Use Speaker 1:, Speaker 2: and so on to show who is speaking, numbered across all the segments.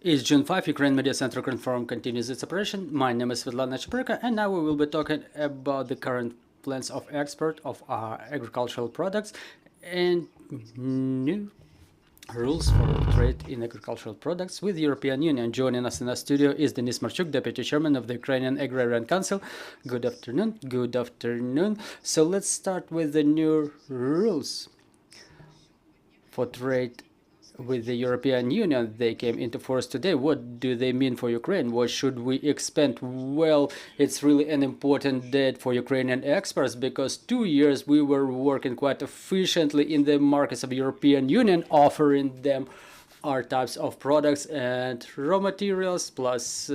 Speaker 1: It's June 5, Ukraine Media Center Ukrinform continues its operation. My name is Svetlana Cheprika, and now we will be talking about the current plans of export of our agricultural products and new rules for trade in agricultural products with the European Union. Joining us in the studio is Denis Marchuk, Deputy Chairman of the Ukrainian Agrarian Council. Good afternoon. Good afternoon. So let's start with the new rules for trade with the European Union. They came into force today. What do they mean for Ukraine? What should we expect? Well, it's really an important date for Ukrainian exports because 2 years we were working quite efficiently in the markets of the European Union, offering them our types of products and raw materials plus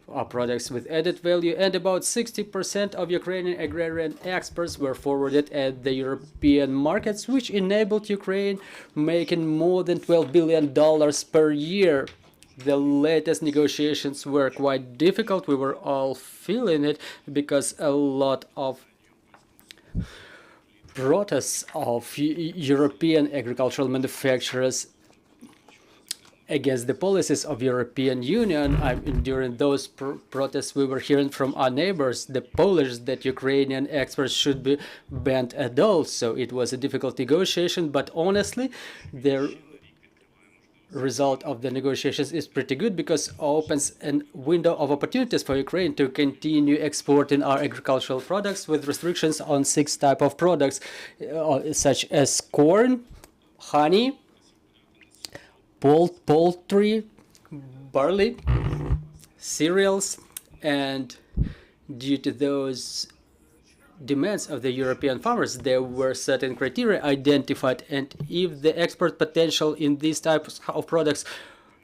Speaker 1: our products with added value, and about 60% of Ukrainian agrarian exports were forwarded at the European markets, which enabled Ukraine making more than $12 billion per year. The latest negotiations were quite difficult. We were all feeling it because a lot of protests of European agricultural manufacturers against the policies of European Union. During those protests, we were hearing from our neighbors, the Polish, that Ukrainian exports should be banned at all. So it was a difficult negotiation, but honestly, the result of the negotiations is pretty good because it opens a window of opportunities for Ukraine to continue exporting our agricultural products with restrictions on 6 types of products, such as corn, honey, poultry, barley, cereals, and due to those demands of the European farmers, there were certain criteria identified, and if the export potential in these types of products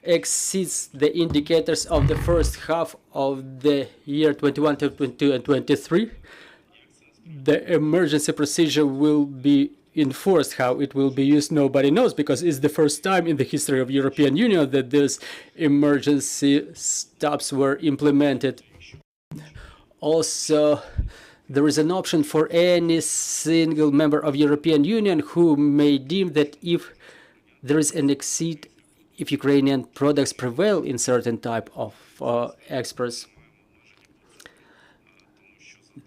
Speaker 1: exceeds the indicators of the first half of the year 21, 22, and 23, the emergency procedure will be enforced. How it will be used, nobody knows, because it's the first time in the history of European Union that these emergency stops were implemented. Also, there is an option for any single member of European Union who may deem that if there is an exceed, if Ukrainian products prevail in certain type of exports,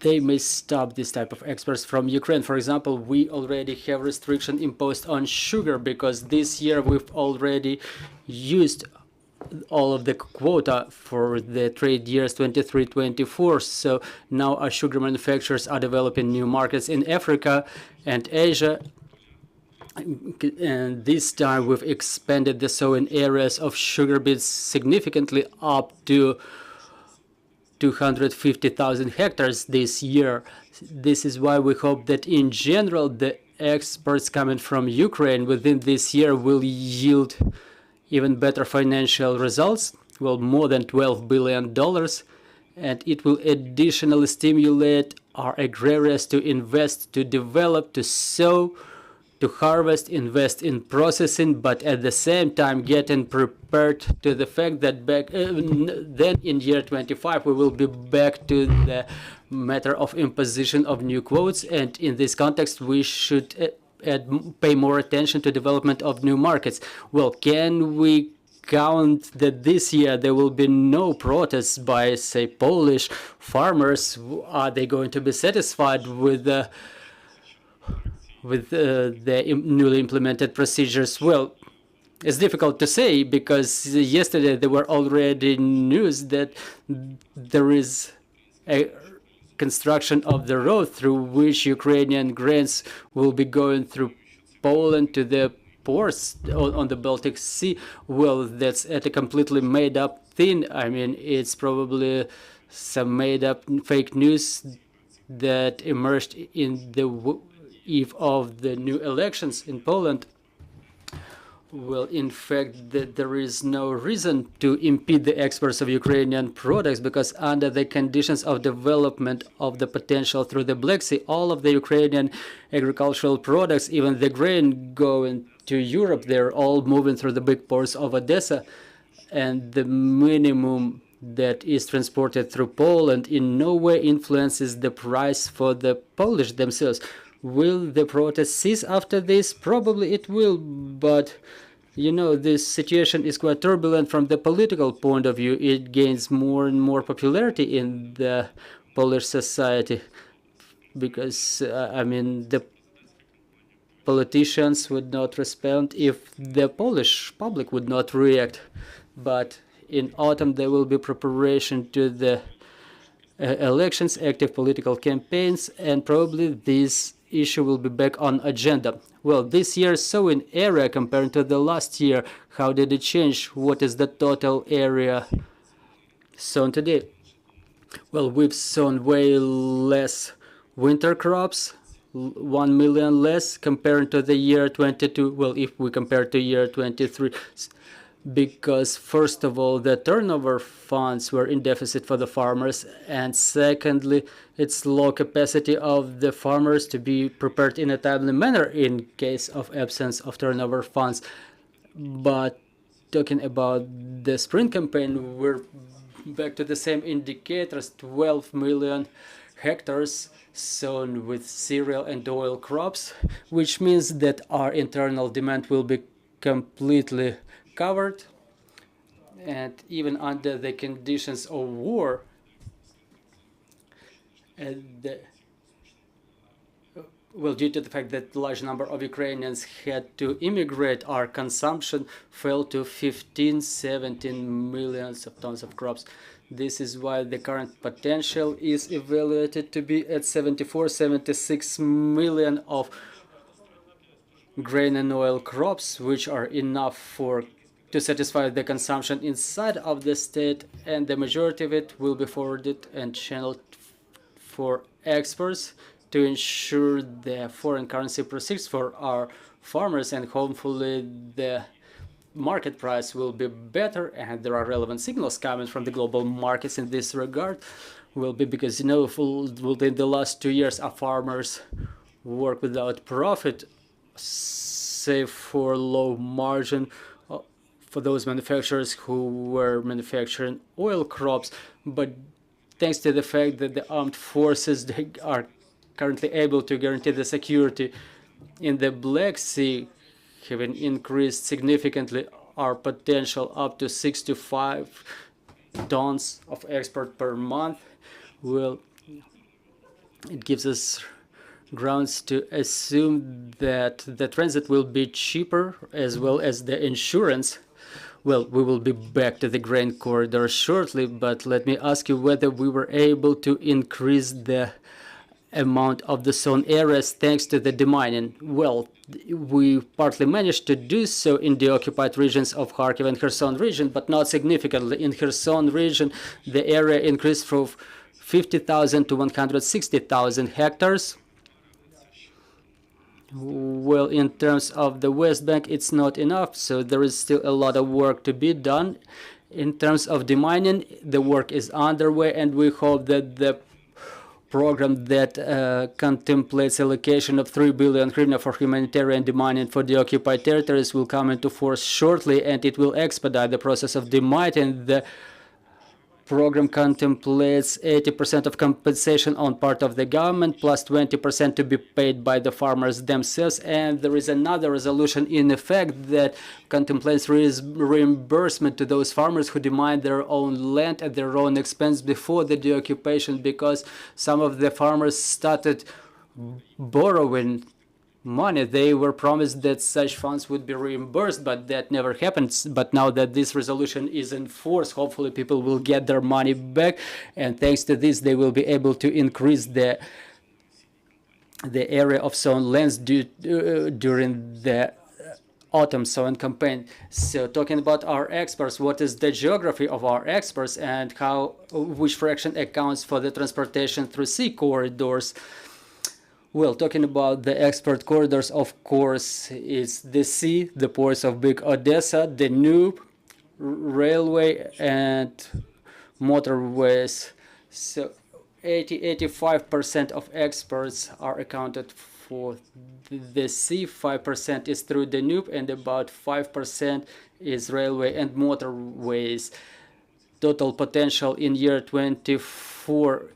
Speaker 1: they may stop this type of exports from Ukraine. For example, we already have restriction imposed on sugar because this year we've already used all of the quota for the trade years 23-24. So now our sugar manufacturers are developing new markets in Africa and Asia. And this time we've expanded the sowing areas of sugar beets significantly up to 250,000 hectares this year. This is why we hope that in general the exports coming from Ukraine within this year will yield even better financial results, well, more than $12 billion, and it will additionally stimulate our agrarians to invest, to develop, to sow, to harvest, invest in processing, but at the same time getting prepared to the fact that then in year 25 we will be back to the matter of imposition of new quotas, and in this context we should pay more attention to development of new markets. Well, can we count that this year there will be no protests by, say, Polish farmers? Are they going to be satisfied with the newly implemented procedures? Well, it's difficult to say because yesterday there were already news that there is a construction of the road through which Ukrainian grains will be going through Poland to the ports on the Baltic Sea. Well, that's a completely made up thing. I mean, it's probably some made up fake news that emerged in the eve of the new elections in Poland. Well, in fact, there is no reason to impede the exports of Ukrainian products because under the conditions of development of the potential through the Black Sea, all of the Ukrainian agricultural products, even the grain going to Europe, they're all moving through the big ports of Odessa, and the minimum that is transported through Poland in no way influences the price for the Polish themselves. Will the protest cease after this? Probably it will, but you know, this situation is quite turbulent from the political point of view. It gains more and more popularity in the Polish society because, I mean, the politicians would not respond if the Polish public would not react. But in autumn, there will be preparation to the elections, active political campaigns, and probably this issue will be back on agenda. Well, this year sowing area compared to the last year, how did it change? What is the total area sown today? Well, we've sown way less winter crops, 1 million less compared to the year 22. Well, if we compare to year 23, because first of all, the turnover funds were in deficit for the farmers, and secondly, it's low capacity of the farmers to be prepared in a timely manner in case of absence of turnover funds. But talking about the spring campaign, we're back to the same indicators, 12 million hectares sown with cereal and oil crops, which means that our internal demand will be completely covered, and even under the conditions of war, well, due to the fact that a large number of Ukrainians had to immigrate, our consumption fell to 17 millions of tons of crops. This is why the current potential is evaluated to be at 76 million of grain and oil crops, which are enough to satisfy the consumption inside of the state, and the majority of it will be forwarded and channeled for exports to ensure the foreign currency proceeds for our farmers, and hopefully the market price will be better, and there are relevant signals coming from the global markets in this regard. Will be because, you know, in the last 2 years our farmers work without profit, save for low margin for those manufacturers who were manufacturing oil crops. But thanks to the fact that the armed forces are currently able to guarantee the security in the Black Sea, having increased significantly our potential up to 65 tons of export per month, well, it gives us grounds to assume that the transit will be cheaper, as well as the insurance. Well, we will be back to the grain corridor shortly, but let me ask you whether we were able to increase the amount of the sown areas thanks to the demining. Well, we partly managed to do so in the occupied regions of Kharkiv and Kherson region, but not significantly. In Kherson region, the area increased from 50,000 to 160,000 hectares. Well, in terms of the West Bank, it's not enough, so there is still a lot of work to be done. In terms of demining, the work is underway, and we hope that the program that contemplates allocation of 3 billion hryvnia for humanitarian demining for the occupied territories will come into force shortly, and it will expedite the process of demining. The program contemplates 80% of compensation on part of the government, plus 20% to be paid by the farmers themselves. And there is another resolution in effect that contemplates reimbursement to those farmers who demine their own land at their own expense before the deoccupation, because some of the farmers started borrowing money. They were promised that such funds would be reimbursed, but that never happened. But now that this resolution is in force, hopefully people will get their money back, and thanks to this they will be able to increase the area of sown lands during the autumn sowing campaign. So talking about our exports, what is the geography of our exports, and which fraction accounts for the transportation through sea corridors? Well, talking about the export corridors, of course, it's the sea, the ports of Big Odessa, the Danube, railway, and motorways. So 85% of exports are accounted for the sea, 5% is through the Danube, and about 5% is railway and motorways. total potential in year 24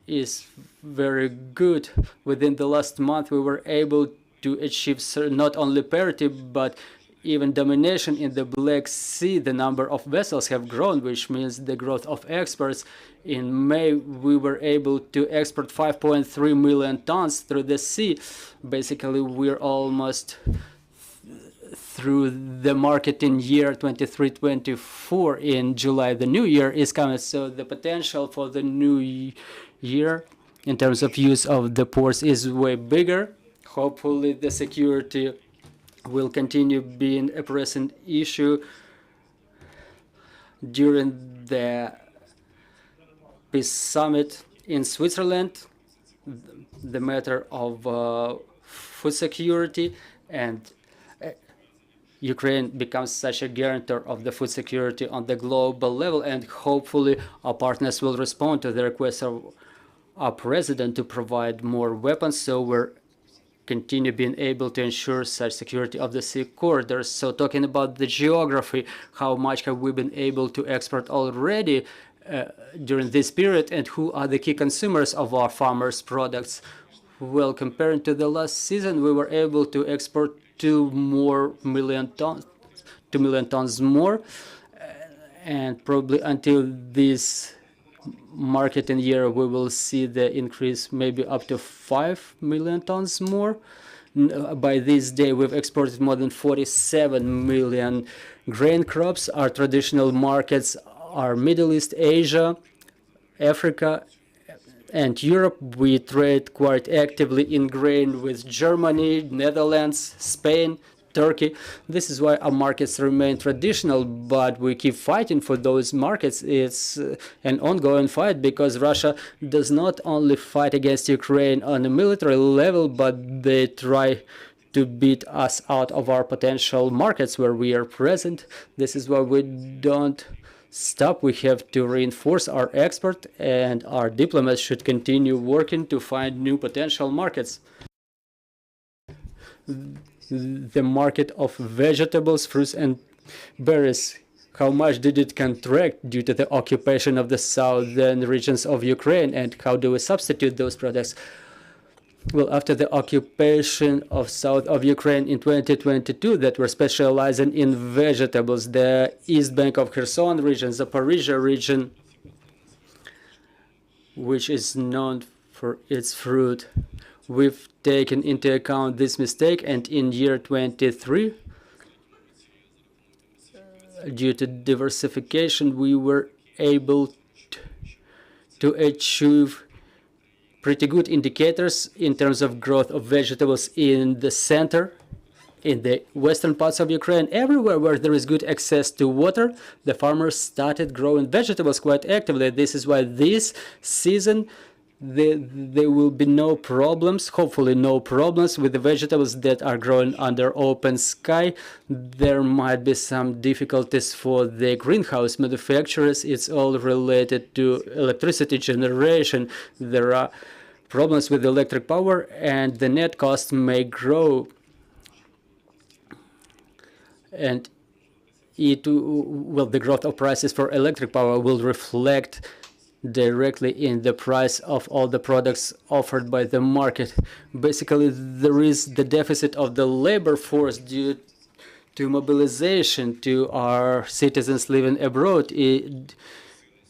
Speaker 1: is very good. Within the last month, we were able to achieve not only parity, but even domination in the Black Sea. The number of vessels have grown, which means the growth of exports. In May, we were able to export 5.3 million tons through the sea. Basically, we're almost through the market in year 23-24. In July, the new year is coming, so the potential for the new year in terms of use of the ports is way bigger. Hopefully, the security will continue being a present issue. During the Peace Summit in Switzerland, the matter of food security, and Ukraine becomes such a guarantor of the food security on the global level, and hopefully our partners will respond to the request of our president to provide more weapons, so we're continue being able to ensure such security of the sea corridors. So talking about the geography, how much have we been able to export already during this period, and who are the key consumers of our farmers' products? Well, comparing to the last season, we were able to export 2 million tons more, and probably until this marketing year we will see the increase maybe up to 5 million tons more. By this day we've exported more than 47 million grain crops. Our traditional markets are Middle East, Asia, Africa, and Europe. We trade quite actively in grain with Germany, Netherlands, Spain, Turkey. This is why our markets remain traditional, but we keep fighting for those markets. It's an ongoing fight, because Russia does not only fight against Ukraine on a military level, but they try to beat us out of our potential markets where we are present. This is why we don't stop. We have to reinforce our export, and our diplomats should continue working to find new potential markets. The market of vegetables, fruits, and berries, how much did it contract due to the occupation of the southern regions of Ukraine, and how do we substitute those products? Well, after the occupation of south of Ukraine in 2022, that were specializing in vegetables, the east bank of Kherson region, Zaporizhia region, which is known for its fruit, we've taken into account this mistake, and in year 23, due to diversification, we were able to achieve pretty good indicators in terms of growth of vegetables in the center, in the western parts of Ukraine. Everywhere where there is good access to water, the farmers started growing vegetables quite actively. This is why this season there will be no problems, hopefully no problems, with the vegetables that are growing under open sky. There might be some difficulties for the greenhouse manufacturers. It's all related to electricity generation. There are problems with electric power, and the net cost may grow. And the growth of prices for electric power will reflect directly in the price of all the products offered by the market. Basically, there is the deficit of the labor force due to mobilization to our citizens living abroad.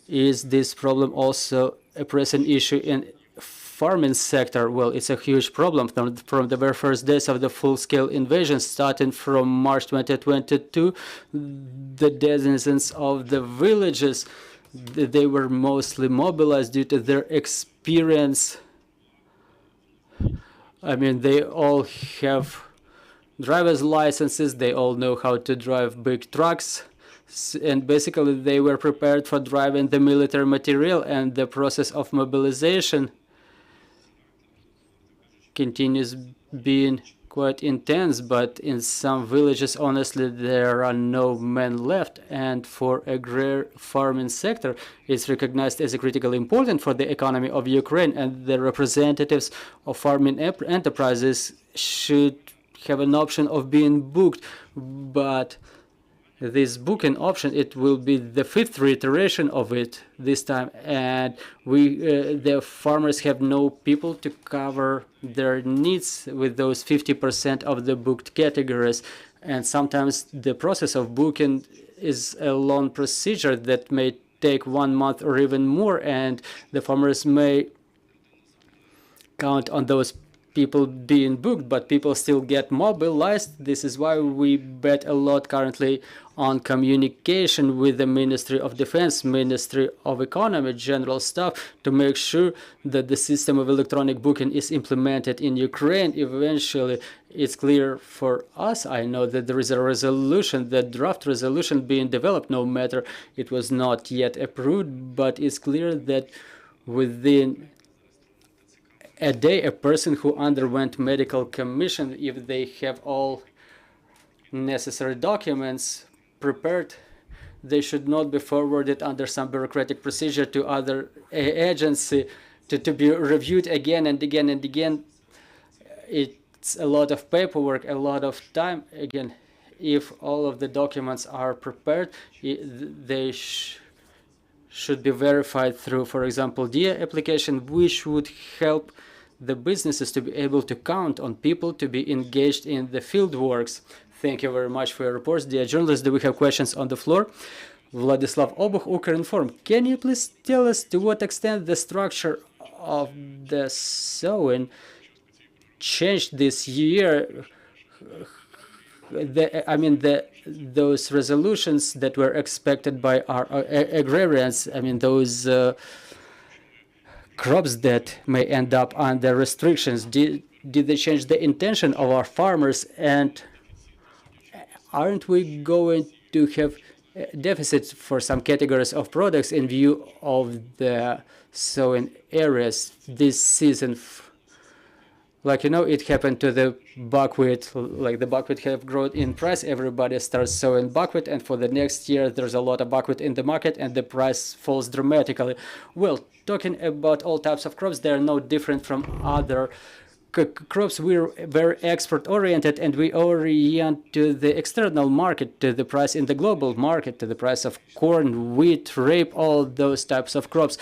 Speaker 1: Is this problem also a present issue in farming sector? Well, it's a huge problem from the very first days of the full-scale invasion, starting from March 2022. The denizens of the villages, they were mostly mobilized due to their experience. I mean, they all have driver's licenses, they all know how to drive big trucks, and basically they were prepared for driving the military material, and the process of mobilization continues being quite intense, but in some villages, honestly, there are no men left, and for agrarian farming sector, it's recognized as critically important for the economy of Ukraine, and the representatives of farming enterprises should have an option of being booked, but this booking option, it will be the 5th reiteration of it this time, and the farmers have no people to cover their needs with those 50% of the booked categories. And sometimes the process of booking is a long procedure that may take 1 month or even more, and the farmers may count on those people being booked, but people still get mobilized. This is why we bet a lot currently on communication with the Ministry of Defense, Ministry of Economy, general staff, to make sure that the system of electronic booking is implemented in Ukraine. Eventually, it's clear for us. I know that there is a resolution, the draft resolution being developed, no matter it was not yet approved, but it's clear that within a day, a person who underwent medical commission, if they have all necessary documents prepared, they should not be forwarded under some bureaucratic procedure to other agency to be reviewed again and again and again. It's a lot of paperwork, a lot of time. Again, if all of the documents are prepared, they should be verified through, for example, DIA application, which would help the businesses to be able to count on people to be engaged in the field works. Thank you very much for your reports, dear journalists. Do we have questions on the floor? Vladislav Obuch, Ukrinform. Can you please tell us to what extent the structure of the sowing changed this year? Those resolutions that were expected by our agrarians, those crops that may end up under restrictions, did they change the intention of our farmers? And aren't we going to have deficits for some categories of products in view of the sowing areas this season? Like, it happened to the buckwheat, like the buckwheat have grown in price, everybody starts sowing buckwheat, and for the next year there's a lot of buckwheat in the market and the price falls dramatically. Well, talking about all types of crops, they are no different from other crops. We're very export oriented, and we orient to the external market, to the price in the global market, to the price of corn, wheat, rape, all those types of crops.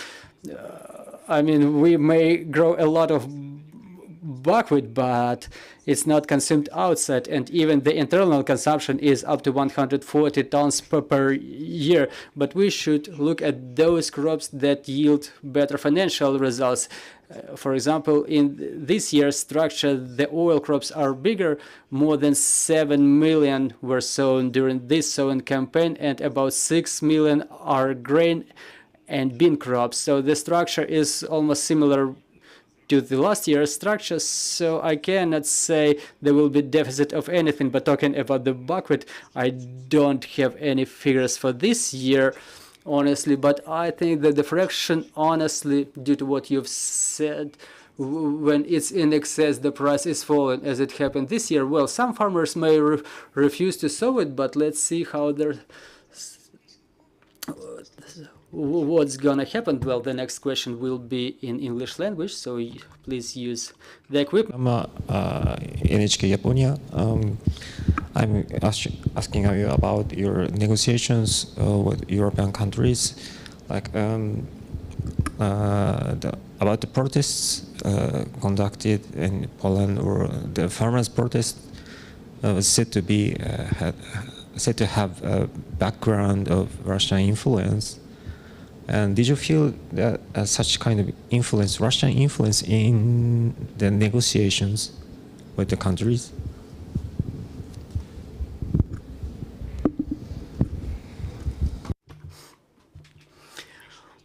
Speaker 1: We may grow a lot of buckwheat, but it's not consumed outside, and even the internal consumption is up to 140 tons per year. But we should look at those crops that yield better financial results. For example, in this year's structure, the oil crops are bigger. More than 7 million were sown during this sowing campaign, and about 6 million are grain and bean crops. So the structure is almost similar to the last year's structure, so I cannot say there will be deficit of anything. But talking about the buckwheat, I don't have any figures for this year, honestly, but I think that the fraction, honestly, due to what you've said, when it's in excess, the price is falling, as it happened this year. Well, some farmers may refuse to sow it, but let's see how what's gonna happen. Well, the next question will be in English language, so please use the equipment.
Speaker 2: NHK Japonia. I'm asking you about your negotiations with European countries, like about the protests conducted in Poland, or the farmers' protest was said to be said to have a background of Russian influence. And did you feel that such kind of influence, Russian influence, in the negotiations with the countries?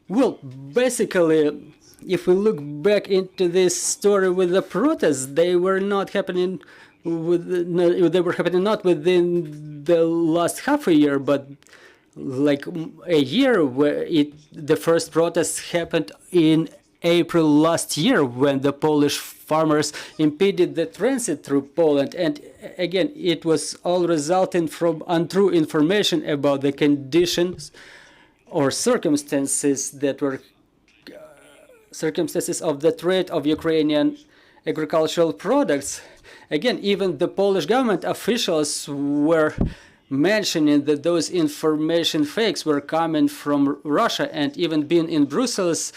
Speaker 1: Well, basically, if we look back into this story with the protests, they were not happening not within the last half a year, but like a year, where the first protests happened in April last year, when the Polish farmers impeded the transit through Poland. And again, it was all resulting from untrue information about the conditions or circumstances that were circumstances of the trade of Ukrainian agricultural products. Again, even the Polish government officials were mentioning that those information fakes were coming from Russia, and even being in Brussels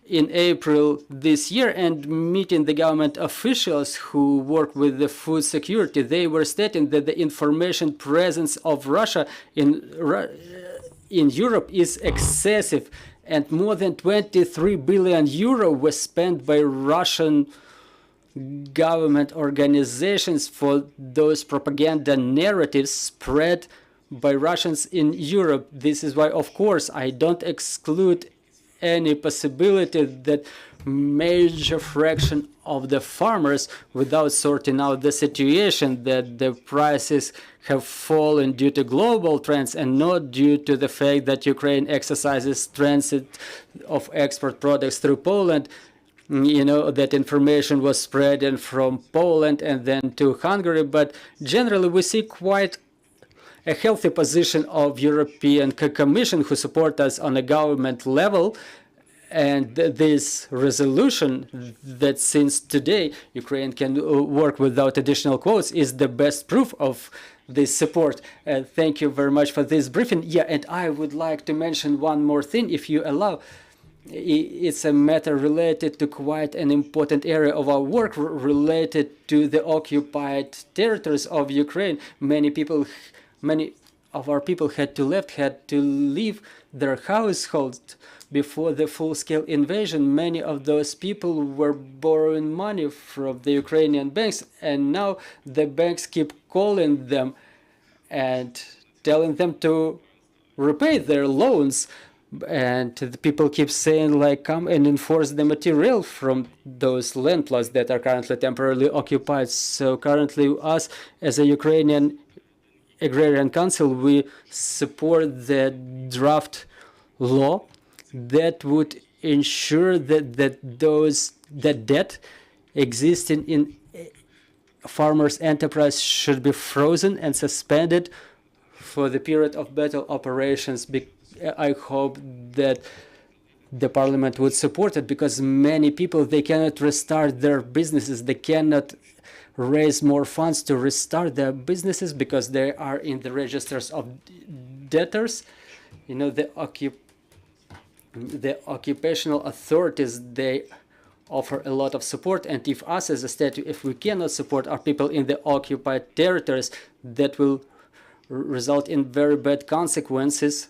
Speaker 1: in April this year and meeting the government officials who work with the food security, they were stating that the information presence of Russia in Europe is excessive, and more than 23 billion euro was spent by Russian government organizations for those propaganda narratives spread by Russians in Europe. This is why, of course, I don't exclude any possibility that major fraction of the farmers, without sorting out the situation, that the prices have fallen due to global trends and not due to the fact that Ukraine exercises transit of export products through Poland. You know, that information was spreading from Poland and then to Hungary, but generally we see quite a healthy position of European Commission who support us on a government level. And this resolution that since today Ukraine can work without additional quotas is the best proof of this support. Thank you very much for this briefing. Yeah, and I would like to mention one more thing, if you allow. It's a matter related to quite an important area of our work, related to the occupied territories of Ukraine. Many of our people had to leave their households before the full-scale invasion. Many of those people were borrowing money from the Ukrainian banks, and now the banks keep calling them and telling them to repay their loans. And the people keep saying, like, come and enforce the material from those land plots that are currently temporarily occupied. So currently us, as a Ukrainian Agrarian Council, we support the draft law that would ensure that debt existing in farmers' enterprise should be frozen and suspended for the period of battle operations. I hope that the parliament would support it, because many people, they cannot restart their businesses, they cannot raise more funds to restart their businesses because they are in the registers of debtors. You know, the occupational authorities, they offer a lot of support, and if us as a state, if we cannot support our people in the occupied territories, that will result in very bad consequences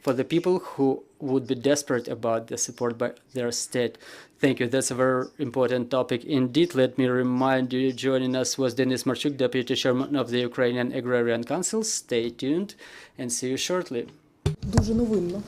Speaker 1: for the people who would be desperate about the support by their state. Thank you. That's a very important topic indeed. Let me remind you, joining us was Denis Marchuk, Deputy Chairman of the Ukrainian Agrarian Council. Stay tuned and see you shortly.
Speaker 3: Дуже новинно.